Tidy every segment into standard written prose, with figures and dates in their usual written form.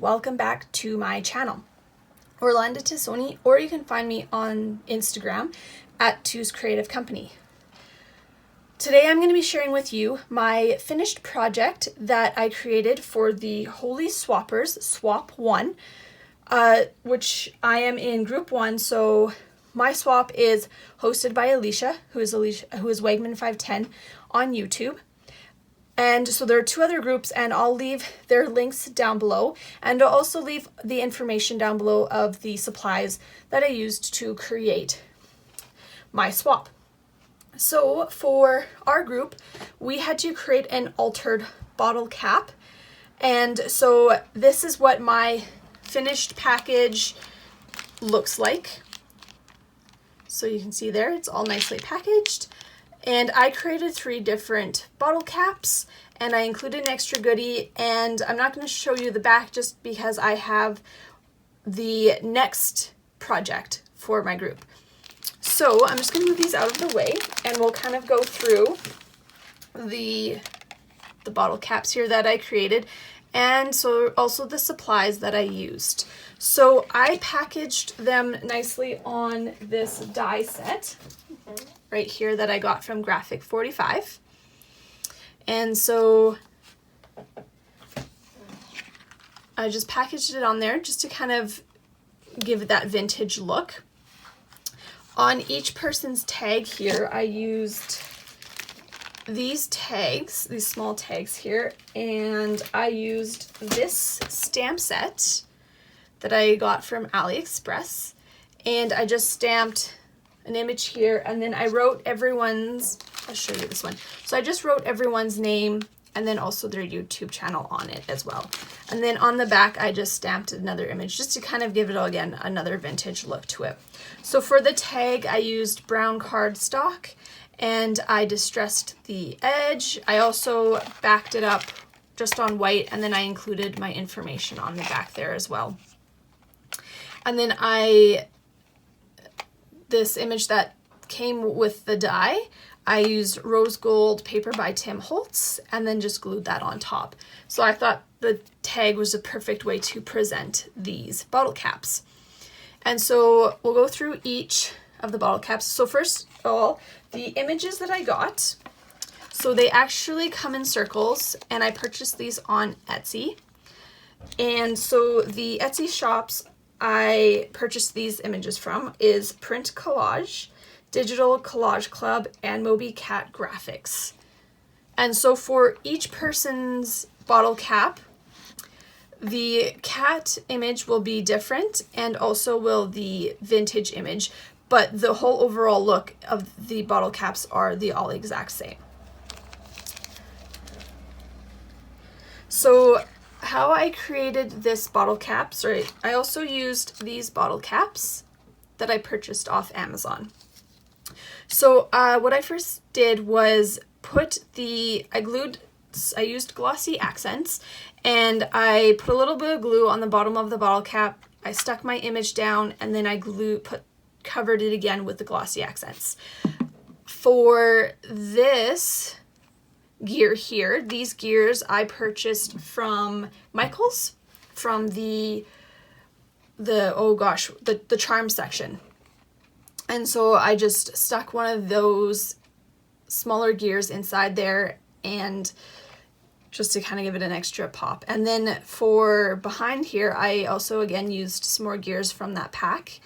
welcome back to my channel. Orlando Tissoni, or you can find me on Instagram at Two's Creative Company. Today I'm going to be sharing with you my finished project that I created for the Holy Swappers Swap 1, which I am in group 1, so my swap is hosted by Alicia, who is Wegman510 on YouTube. And so there are two other groups, and I'll leave their links down below, and I'll also leave the information down below of the supplies that I used to create my swap. So for our group, we had to create an altered bottle cap, and so this is what my finished package looks like. So you can see there, it's all nicely packaged. And I created 3 different bottle caps, and I included an extra goodie, and I'm not going to show you the back just because I have the next project for my group. So I'm just going to move these out of the way, and we'll kind of go through the bottle caps here that I created, and so also the supplies that I used. So I packaged them nicely on this die set right here that I got from Graphic 45. And so I just packaged it on there just to kind of give it that vintage look. On each person's tag here, I used these tags, these small tags here, and I used this stamp set that I got from AliExpress, and I just stamped an image here, and then I wrote everyone's, I'll show you this one. So I just wrote everyone's name and then also their YouTube channel on it as well. And then on the back, I just stamped another image just to kind of give it all, again, another vintage look to it. So for the tag, I used brown cardstock and I distressed the edge. I also backed it up just on white, and then I included my information on the back there as well. And then this image that came with the die, I used rose gold paper by Tim Holtz and then just glued that on top. So I thought the tag was a perfect way to present these bottle caps. And so we'll go through each of the bottle caps. So first of all, the images that I got, so they actually come in circles, and I purchased these on Etsy. And so the Etsy shops I purchased these images from is Print Collage, Digital Collage Club, and Moby Cat Graphics. And so for each person's bottle cap, the cat image will be different, and also will the vintage image, but the whole overall look of the bottle caps are the all exact same. So how I created this bottle cap, I also used these bottle caps that I purchased off Amazon. So what I first did was I used glossy accents, and I put a little bit of glue on the bottom of the bottle cap. I stuck my image down, and then I covered it again with the glossy accents. For this gear here, these gears I purchased from Michael's, from the charm section. And so I just stuck one of those smaller gears inside there, and just to kind of give it an extra pop. And then for behind here, I also again used some more gears from that pack.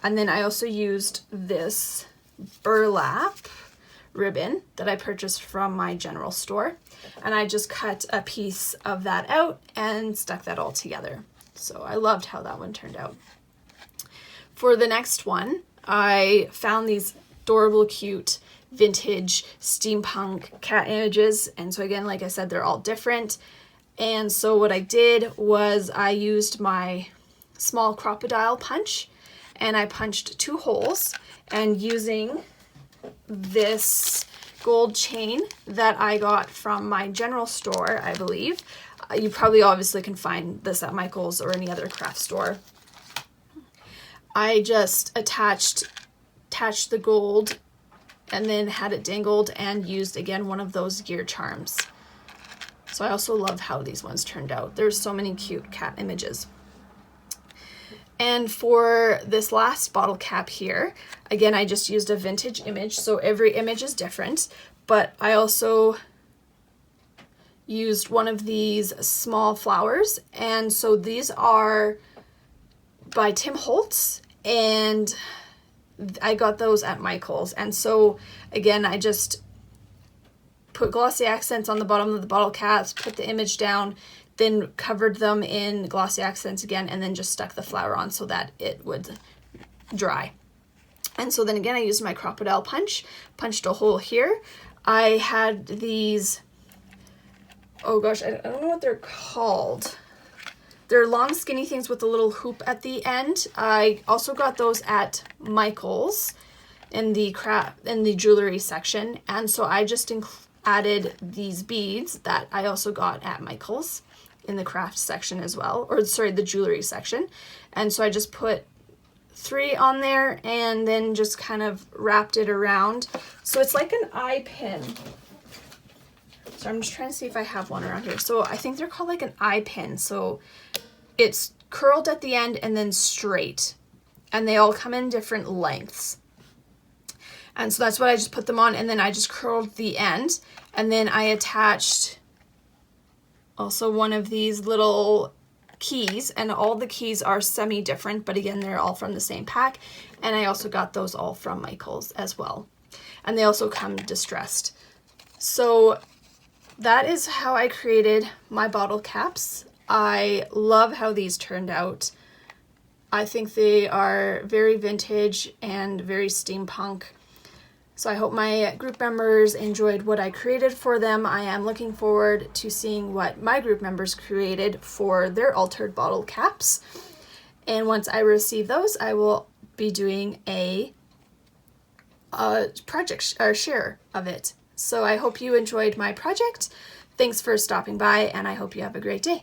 And then I also used this burlap ribbon that I purchased from my general store, and I just cut a piece of that out and stuck that all together. So I loved how that one turned out. For the next one, I found these adorable, cute, vintage steampunk cat images, and so again, like I said, they're all different. And so what I did was I used my small crocodile punch, and I punched 2 holes, and using this gold chain that I got from my general store, I believe. You probably obviously can find this at Michael's or any other craft store. I just attached the gold and then had it dangled and used again one of those gear charms. So I also love how these ones turned out. There's so many cute cat images. And for this last bottle cap here, again, I just used a vintage image, so every image is different, but I also used one of these small flowers, and so these are by Tim Holtz, and I got those at Michael's. And so again, I just put glossy accents on the bottom of the bottle caps, put the image down, then covered them in glossy accents again, and then just stuck the flower on so that it would dry. And so then again, I used my crocodile punch, punched a hole here. I had these, oh gosh, I don't know what they're called. They're long skinny things with a little hoop at the end. I also got those at Michael's in the jewelry section. And so I just added these beads that I also got at Michael's in the craft section as well, or sorry, the jewelry section. And so I just put 3 on there and then just kind of wrapped it around. So it's like an eye pin. So I'm just trying to see if I have one around here. So I think they're called like an eye pin. So it's curled at the end and then straight, and they all come in different lengths. And so that's what I just put them on, and then I just curled the end, and then I attached also one of these little keys, and all the keys are semi-different, but again, they're all from the same pack, and I also got those all from Michael's as well. And they also come distressed. So that is how I created my bottle caps. I love how these turned out. I think they are very vintage and very steampunk. So I hope my group members enjoyed what I created for them. I am looking forward to seeing what my group members created for their altered bottle caps. And once I receive those, I will be doing a project or share of it. So I hope you enjoyed my project. Thanks for stopping by, and I hope you have a great day.